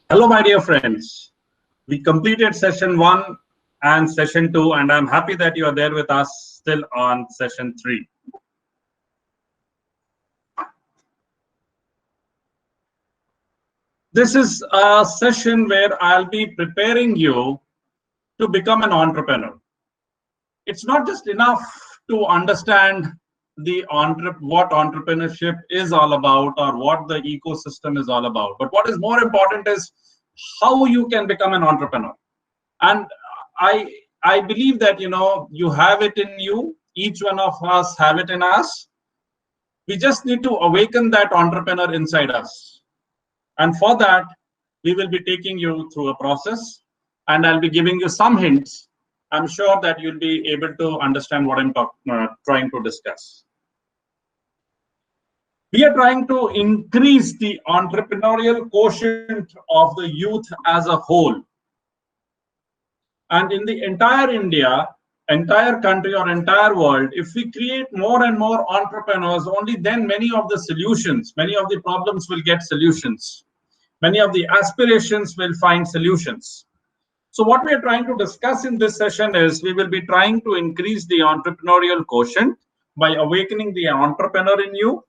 Hello, my dear friends. We completed session one and session two, and I'm happy that you are there with us still on session three. This is a session where I'll be preparing you to become an entrepreneur. It's not just enough to understand what entrepreneurship is all about or what the ecosystem is all about, but what is more important is how you can become an entrepreneur. And I believe that you have it in you. Each one of us have it in us. We just need to awaken that entrepreneur inside us. And for that, we will be taking you through a process, and I'll be giving you some hints. I'm sure that you'll be able to understand what I'm trying to discuss. We are trying to increase the entrepreneurial quotient of the youth as a whole. And in the entire India, entire country or entire world, if we create more and more entrepreneurs, only then many of the solutions, many of the problems will get solutions. Many of the aspirations will find solutions. So what we are trying to discuss in this session is we will be trying to increase the entrepreneurial quotient by awakening the entrepreneur in you.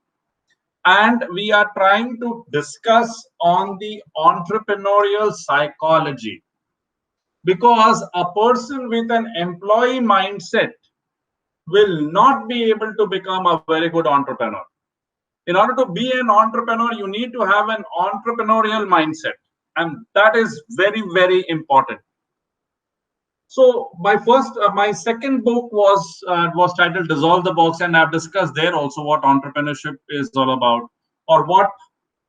And we are trying to discuss on the entrepreneurial psychology. Because a person with an employee mindset will not be able to become a very good entrepreneur. In order to be an entrepreneur, you need to have an entrepreneurial mindset. And that is very, very important. So my second book was titled Dissolve the Box, and I've discussed there also what entrepreneurship is all about, or what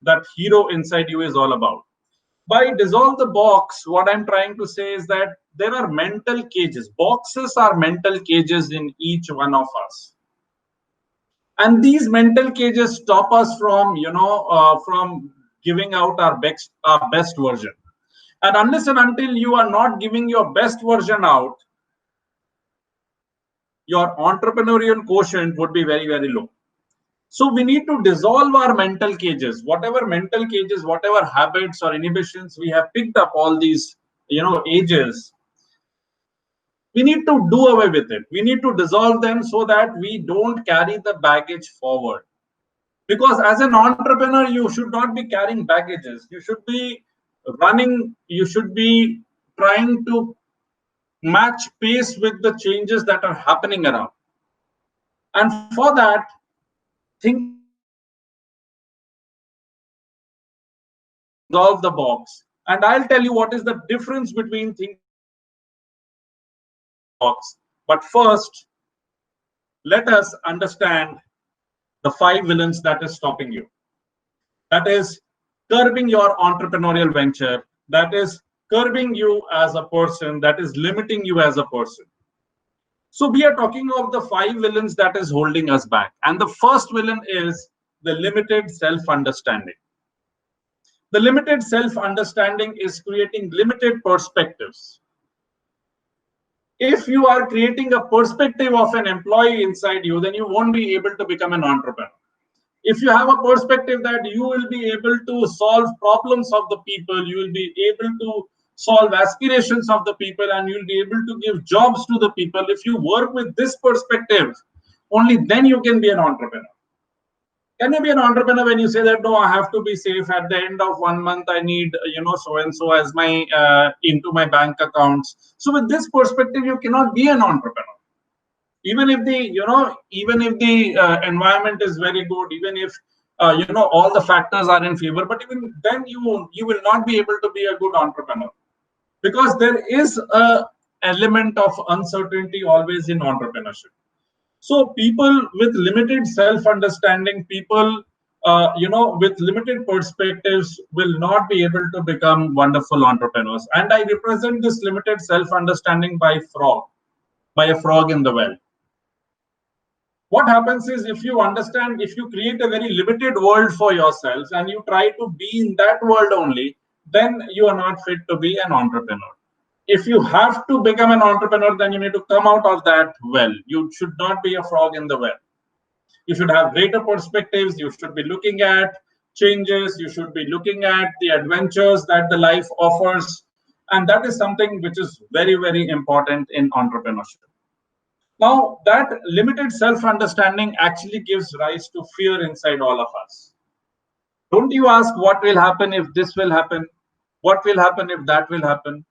that hero inside you is all about. By dissolve the box, what I'm trying to say is that there are mental cages. Boxes are mental cages in each one of us. And these mental cages stop us from, from giving out our best version. And unless and until you are not giving your best version out, your entrepreneurial quotient would be very, very low. So we need to dissolve our mental cages, whatever habits or inhibitions we have picked up all these, ages. We need to do away with it. We need to dissolve them so that we don't carry the baggage forward. Because as an entrepreneur, you should not be carrying baggages. You should be running, you should be trying to match pace with the changes that are happening around. And for that, thinking dissolve the box. And I'll tell you what is the difference between thinking box. But first, let us understand the 5 villains that is stopping you. That is curbing your entrepreneurial venture. That is curbing you as a person. That is limiting you as a person. So we are talking of the 5 villains that is holding us back. And the first villain is the limited self-understanding. The limited self-understanding is creating limited perspectives. If you are creating a perspective of an employee inside you, then you won't be able to become an entrepreneur. If you have a perspective that you will be able to solve problems of the people, you will be able to solve aspirations of the people, and you'll be able to give jobs to the people. If you work with this perspective, only then you can be an entrepreneur. Can you be an entrepreneur when you say that, no, I have to be safe at the end of 1 month, I need, so and so as my into my bank accounts. So with this perspective, you cannot be an entrepreneur. Even if the environment is very good, even if all the factors are in favor, but even then you will not be able to be a good entrepreneur, because there is a element of uncertainty always in entrepreneurship. So people with limited self-understanding, people with limited perspectives will not be able to become wonderful entrepreneurs. And I represent this limited self-understanding by a frog in the well. What happens is, if you create a very limited world for yourselves and you try to be in that world only, then you are not fit to be an entrepreneur. If you have to become an entrepreneur, then you need to come out of that well. You should not be a frog in the well. You should have greater perspectives. You should be looking at changes, you should be looking at the adventures that the life offers. And that is something which is very, very important in entrepreneurship. Now, that limited self-understanding actually gives rise to fear inside all of us. Don't you ask what will happen if this will happen? What will happen if that will happen?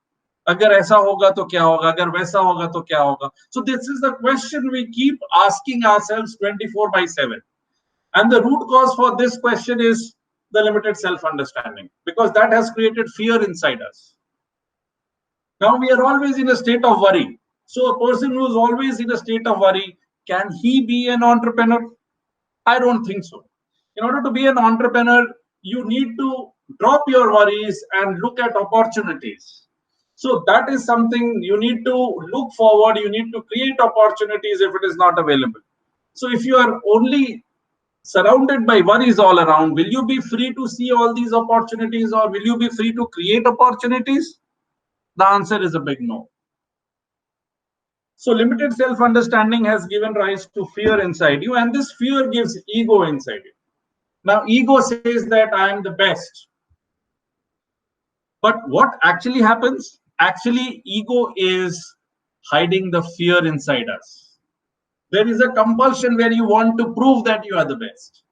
अगर ऐसा होगा तो क्या होगा? अगर वैसा होगा तो क्या होगा? So this is the question we keep asking ourselves 24/7. And the root cause for this question is the limited self-understanding, because that has created fear inside us. Now we are always in a state of worry. So a person who is always in a state of worry, can he be an entrepreneur? I don't think so. In order to be an entrepreneur, you need to drop your worries and look at opportunities. So that is something you need to look forward. You need to create opportunities if it is not available. So if you are only surrounded by worries all around, will you be free to see all these opportunities, or will you be free to create opportunities? The answer is a big no. So limited self-understanding has given rise to fear inside you, and this fear gives ego inside you. Now, ego says that I am the best. But what actually happens? Actually, ego is hiding the fear inside us. There is a compulsion where you want to prove that you are the best.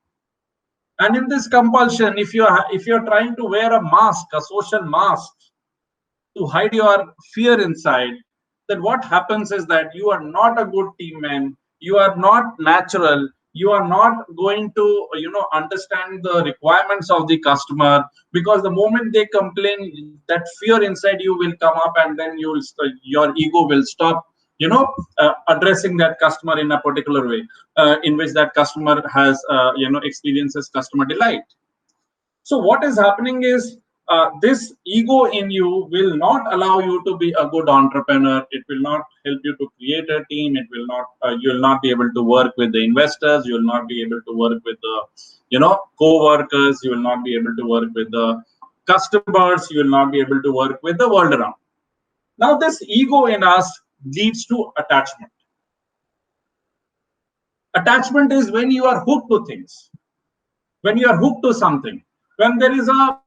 And in this compulsion, if you're trying to wear a mask, a social mask, to hide your fear inside, then what happens is that you are not a good team man, you are not natural, you are not going to understand the requirements of the customer, because the moment they complain, that fear inside you will come up, and then your ego will stop addressing that customer in a particular way in which that customer has experiences customer delight. So what is happening is this ego in you will not allow you to be a good entrepreneur. It will not help you to create a team. It will not. You will not be able to work with the investors. You will not be able to work with the co-workers. You will not be able to work with the customers. You will not be able to work with the world around. Now, this ego in us leads to attachment. Attachment is when you are hooked to things, when you are hooked to something, when there is a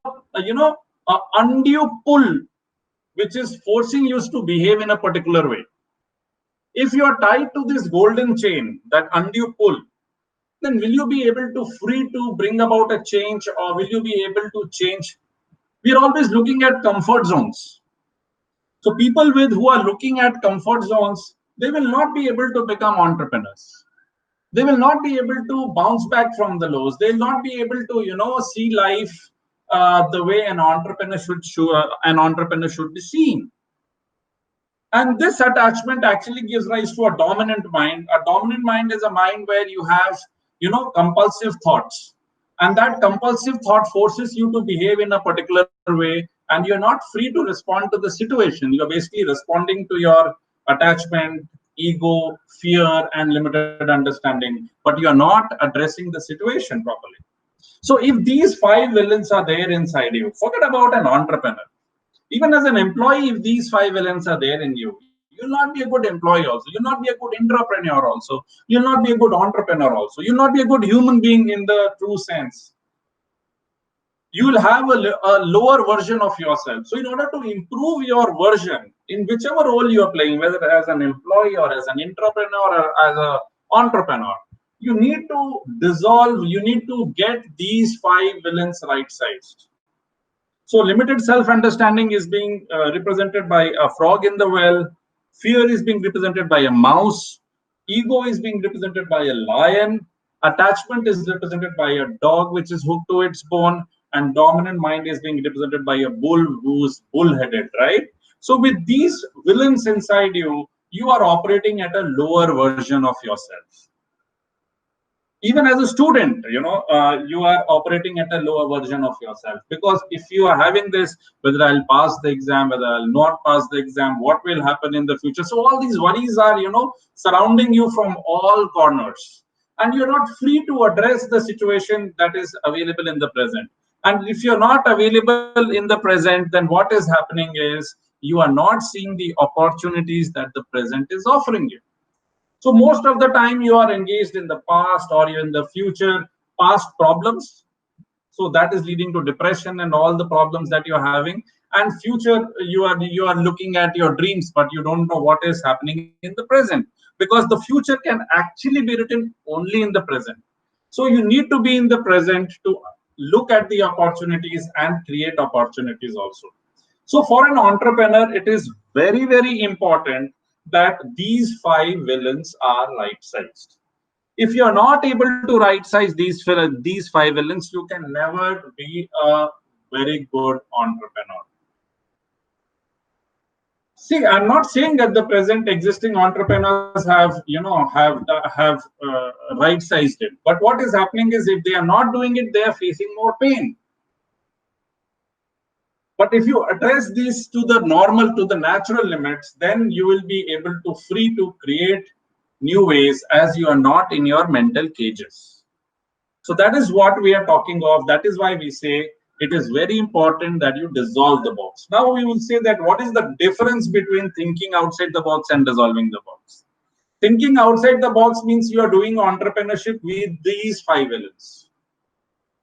undue pull which is forcing you to behave in a particular way. If you are tied to this golden chain, that undue pull, then will you be able to free to bring about a change, or will you be able to change? We are always looking at comfort zones. So people who are looking at comfort zones, they will not be able to become entrepreneurs. They will not be able to bounce back from the lows. They will not be able to see life the way an entrepreneur should be seen. And this attachment actually gives rise to a dominant mind. A dominant mind is a mind where you have compulsive thoughts, and that compulsive thought forces you to behave in a particular way, and you're not free to respond to the situation. You're basically responding to your attachment, ego, fear, and limited understanding, but you're not addressing the situation properly. So if these 5 villains are there inside you, forget about an entrepreneur. Even as an employee, if these 5 villains are there in you, you'll not be a good employee also. You'll not be a good entrepreneur also. You'll not be a good entrepreneur also. You'll not be a good human being in the true sense. You will have a lower version of yourself. So in order to improve your version in whichever role you are playing, whether as an employee or as an entrepreneur or as an entrepreneur, you need to dissolve, you need to get these 5 villains right-sized. So limited self-understanding is being represented by a frog in the well. Fear is being represented by a mouse. Ego is being represented by a lion. Attachment is represented by a dog which is hooked to its bone. And dominant mind is being represented by a bull who's bull-headed, right? So with these villains inside you, you are operating at a lower version of yourself. Even as a student, you are operating at a lower version of yourself, because if you are having this, whether I'll pass the exam, whether I'll not pass the exam, what will happen in the future? So all these worries are, surrounding you from all corners, and you're not free to address the situation that is available in the present. And if you're not available in the present, then what is happening is you are not seeing the opportunities that the present is offering you. So most of the time you are engaged in the past or in the future, past problems. So that is leading to depression and all the problems that you're having. And future, you are looking at your dreams, but you don't know what is happening in the present, because the future can actually be written only in the present. So you need to be in the present to look at the opportunities and create opportunities also. So for an entrepreneur, it is very, very important that these 5 villains are right sized. If you're not able to right size these 5 villains, you can never be a very good entrepreneur. See, I'm not saying that the present existing entrepreneurs have, right sized it. But what is happening is, if they are not doing it, they are facing more pain. But if you address these to the normal, to the natural limits, then you will be able to free to create new ways, as you are not in your mental cages. So that is what we are talking of. That is why we say it is very important that you dissolve the box. Now we will say that what is the difference between thinking outside the box and dissolving the box? Thinking outside the box means you are doing entrepreneurship with these 5 villains.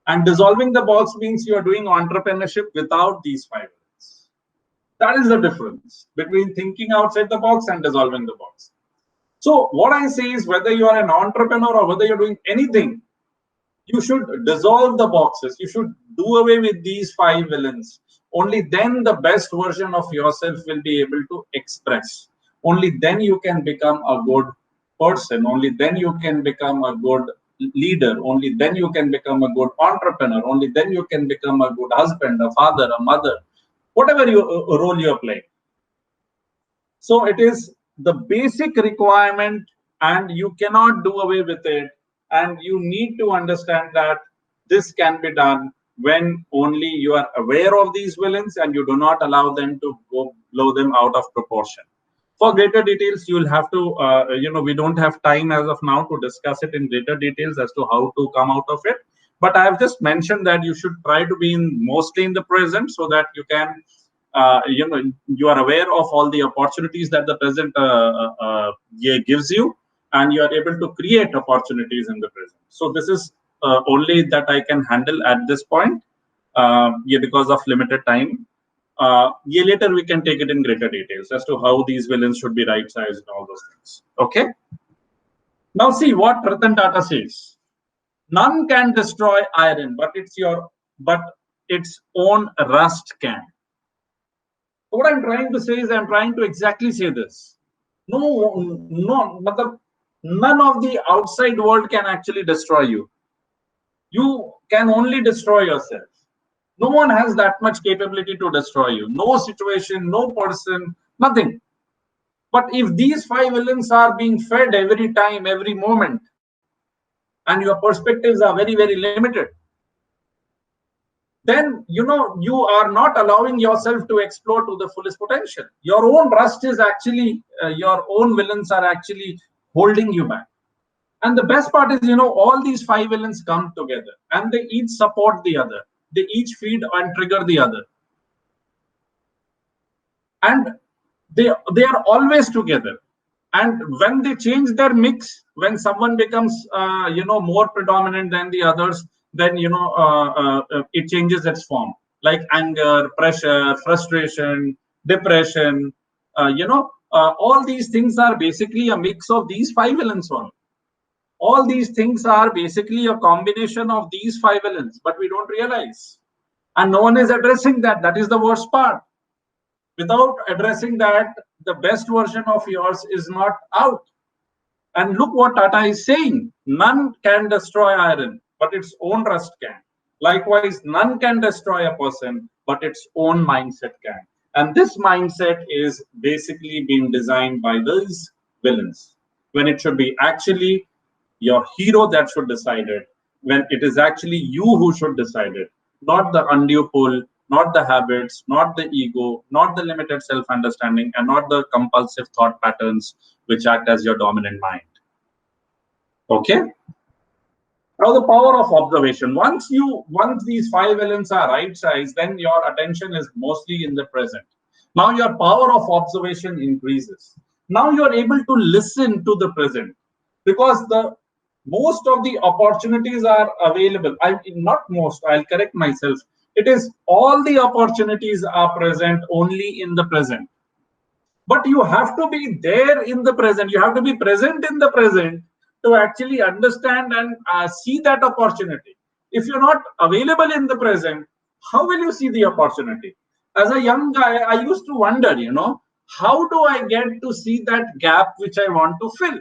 And dissolving the box means you are doing entrepreneurship without these 5 villains. That is the difference between thinking outside the box and dissolving the box. So what I say is, whether you are an entrepreneur or whether you're doing anything, you should dissolve the boxes. You should do away with these 5 villains. Only then the best version of yourself will be able to express. Only then you can become a good person. Only then you can become a good leader. Only then you can become a good entrepreneur. Only then you can become a good husband, a father, a mother, whatever role you're playing. So it is the basic requirement, and you cannot do away with it. And you need to understand that this can be done when only you are aware of these villains and you do not allow them to go blow them out of proportion. For greater details, you will have to, we don't have time as of now to discuss it in greater details as to how to come out of it. But I have just mentioned that you should try to be mostly in the present, so that you can, you are aware of all the opportunities that the present gives you, and you are able to create opportunities in the present. So this is only that I can handle at this point, because of limited time. Later we can take it in greater details as to how these villains should be right sized and all those things. Okay. Now see what Ratan Tata says. None can destroy iron, but its own rust can. So what I'm trying to say is, I'm trying to exactly say this. None of the outside world can actually destroy you. You can only destroy yourself. No one has that much capability to destroy you. No situation, no person, nothing. But if these 5 villains are being fed every time, every moment, and your perspectives are very, very limited, then you are not allowing yourself to explore to the fullest potential. Your own rust is actually, your own villains are actually holding you back. And the best part is, all these 5 villains come together and they each support the other. They each feed and trigger the other. And they are always together. And when they change their mix, when someone becomes, more predominant than the others, then, it changes its form. Like anger, pressure, frustration, depression, all these things are basically a mix of these 5 villains only. All these things are basically a combination of these 5 villains, but we don't realize. And no one is addressing that. That is the worst part. Without addressing that, the best version of yours is not out. And look what Tata is saying. None can destroy iron, but its own rust can. Likewise, none can destroy a person, but its own mindset can. And this mindset is basically being designed by these villains, when it should be actually your hero that should decide it, when it is actually you who should decide it, not the undue pull, not the habits, not the ego, not the limited self-understanding, and not the compulsive thought patterns which act as your dominant mind. Okay. Now the power of observation. Once these 5 villains are right sized, then your attention is mostly in the present. Now your power of observation increases. Now you are able to listen to the present, because the most of the opportunities are available. Not most, I'll correct myself. It is all the opportunities are present only in the present. But you have to be there in the present. You have to be present in the present to actually understand and see that opportunity. If you're not available in the present, how will you see the opportunity? As a young guy, I used to wonder, how do I get to see that gap which I want to fill?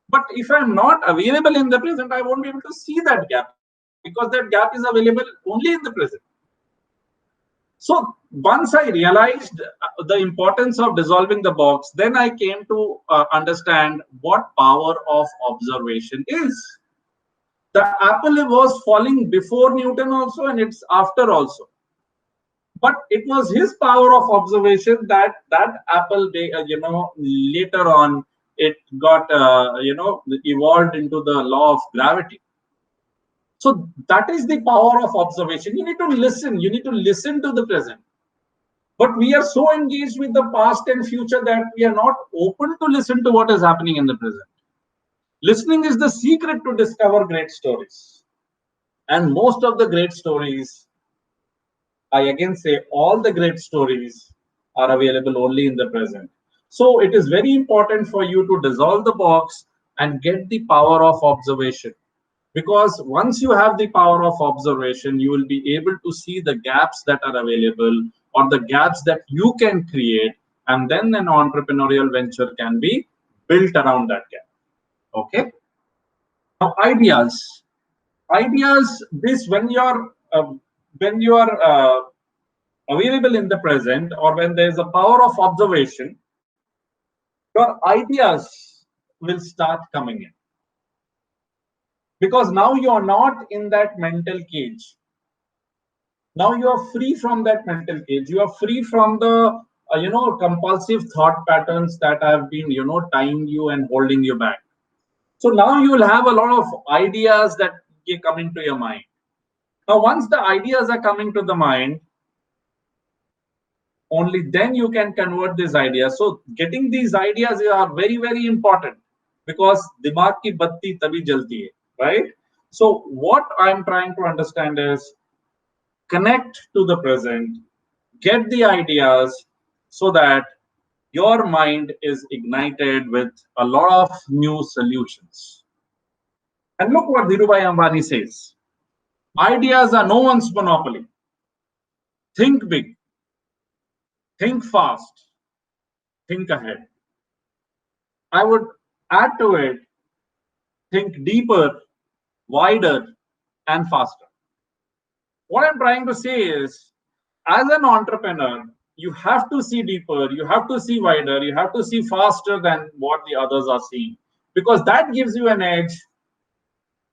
But if I'm not available in the present, I won't be able to see that gap, because that gap is available only in the present. So once I realized the importance of dissolving the box, then I came to understand what power of observation is. The apple was falling before Newton also, and it's after also. But it was his power of observation that apple, later on it got, evolved into the law of gravity. So that is the power of observation. You need to listen. You need to listen to the present. But we are so engaged with the past and future that we are not open to listen to what is happening in the present. Listening is the secret to discover great stories. And most of the great stories, I again say, all the great stories are available only in the present. So it is very important for you to dissolve the box and get the power of observation. Because once you have the power of observation, you will be able to see the gaps that are available or the gaps that you can create, and then an entrepreneurial venture can be built around that gap. Okay. Now, ideas. This when you are available in the present, or when there is a power of observation, your ideas will start coming in. Because now you are not in that mental cage. Now you are free from that mental cage. You are free from the compulsive thought patterns that have been tying you and holding you back. So now you will have a lot of ideas that come into your mind. Now once the ideas are coming to the mind, only then you can convert these ideas. So getting these ideas are very, very important, because dimag ki batti tabhi jalti hai, right? So what I'm trying to understand is, connect to the present, get the ideas, so that your mind is ignited with a lot of new solutions. And look what Dhirubhai Ambani says. Ideas are no one's monopoly. Think big, think fast, think ahead. I would add to it, think deeper, wider, and faster. What I'm trying to say is, as an entrepreneur, you have to see deeper, you have to see wider, you have to see faster than what the others are seeing, because that gives you an edge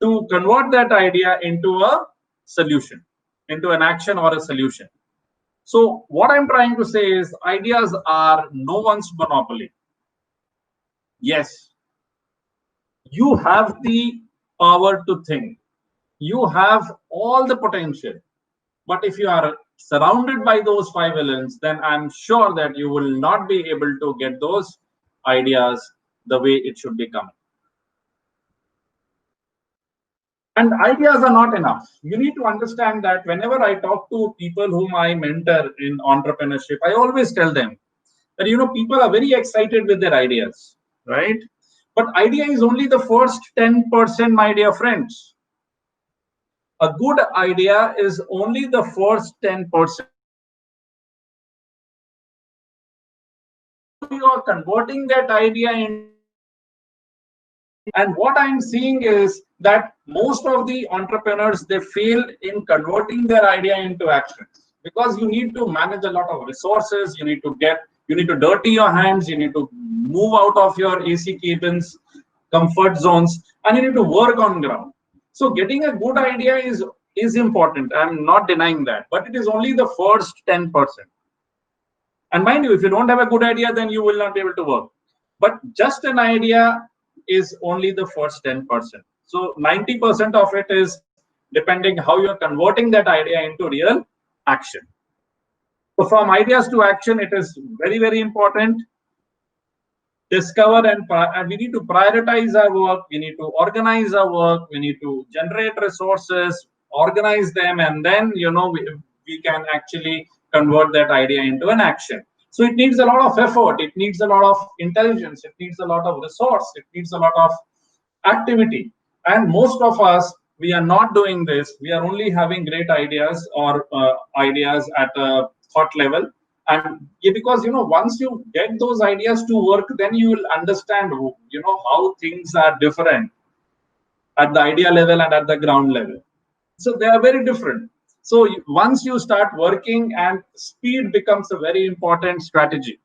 to convert that idea into a solution, into an action or a solution. So what I'm trying to say is, ideas are no one's monopoly. Yes, you have the power to think. You have all the potential. But if you are surrounded by those five elements, then I'm sure that you will not be able to get those ideas the way it should be coming. And ideas are not enough. You need to understand that whenever I talk to people whom I mentor in entrepreneurship, I always tell them that, people are very excited with their ideas, right? But idea is only the first 10%, my dear friends. A good idea is only the first 10%. You are converting that idea in. And what I'm seeing is that most of the entrepreneurs, they fail in converting their idea into actions, because you need to manage a lot of resources. You need to dirty your hands. You need to move out of your AC cabins, comfort zones, and you need to work on ground. So getting a good idea is important. I'm not denying that, but it is only the first 10%. And mind you, if you don't have a good idea, then you will not be able to work. But just an idea is only the first 10%. So 90% of it is depending how you're converting that idea into real action. So from ideas to action, it is very, very important. discover and we need to prioritize our work. We need to organize our work. We need to generate resources, organize them, and then we can actually convert that idea into an action. So it needs a lot of effort. It needs a lot of intelligence. It needs a lot of resource. It needs a lot of activity. And most of us, we are not doing this. We are only having great ideas or ideas at a thought level. And because once you get those ideas to work, then you will understand how things are different at the idea level and at the ground level. So they are very different. So once you start working, and speed becomes a very important strategy.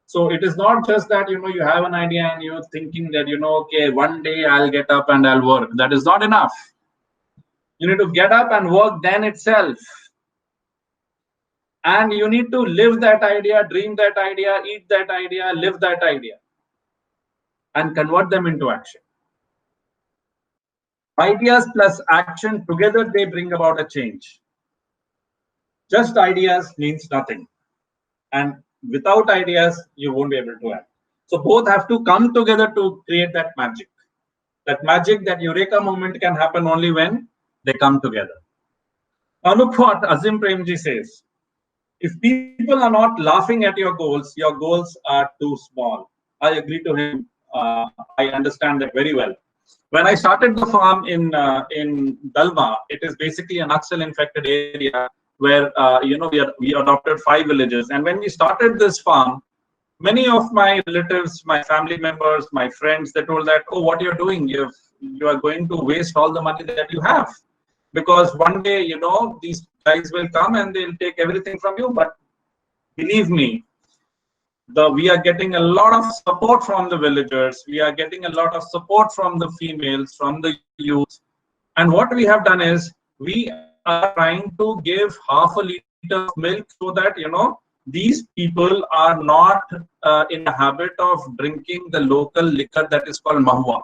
So it is not just that you have an idea and you're thinking that okay, one day I'll get up and I'll work. That is not enough. You need to get up and work then itself. And you need to live that idea, dream that idea, eat that idea, live that idea, and convert them into action. Ideas plus action together, they bring about a change. Just ideas means nothing. And without ideas, you won't be able to act. So both have to come together to create that magic. That magic, that eureka moment can happen only when they come together. Now look what Azim Premji says. If people are not laughing at your goals are too small. I agree to him. I understand that very well. When I started the farm in Dalma, it is basically an Naxal-infected area where we adopted 5 villages. And when we started this farm, many of my relatives, my family members, my friends, they told that, oh, what you're doing, you are going to waste all the money that you have. Because one day, these guys will come and they'll take everything from you. But believe me, we are getting a lot of support from the villagers. We are getting a lot of support from the females, from the youth. And what we have done is we are trying to give half a liter of milk so that, these people are not in the habit of drinking the local liquor that is called mahua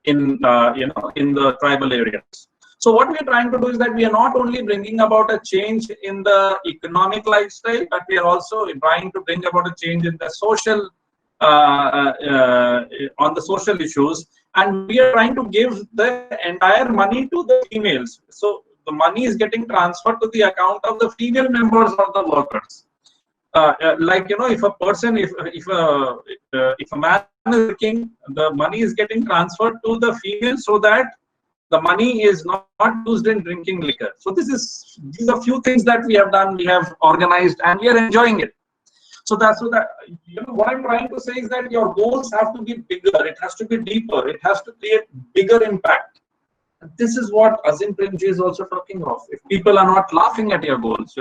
in the tribal areas. So what we are trying to do is that we are not only bringing about a change in the economic lifestyle, but we are also trying to bring about a change in the social, on the social issues. And we are trying to give the entire money to the females. So the money is getting transferred to the account of the female members of the workers. If a person, if a man is working, the money is getting transferred to the female so that the money is not used in drinking liquor. So these are few things that we have done, we have organized, and we are enjoying it. So what I'm trying to say is that your goals have to be bigger. It has to be deeper. It has to create bigger impact. This is what Azim Premji is also talking of. If people are not laughing at your goals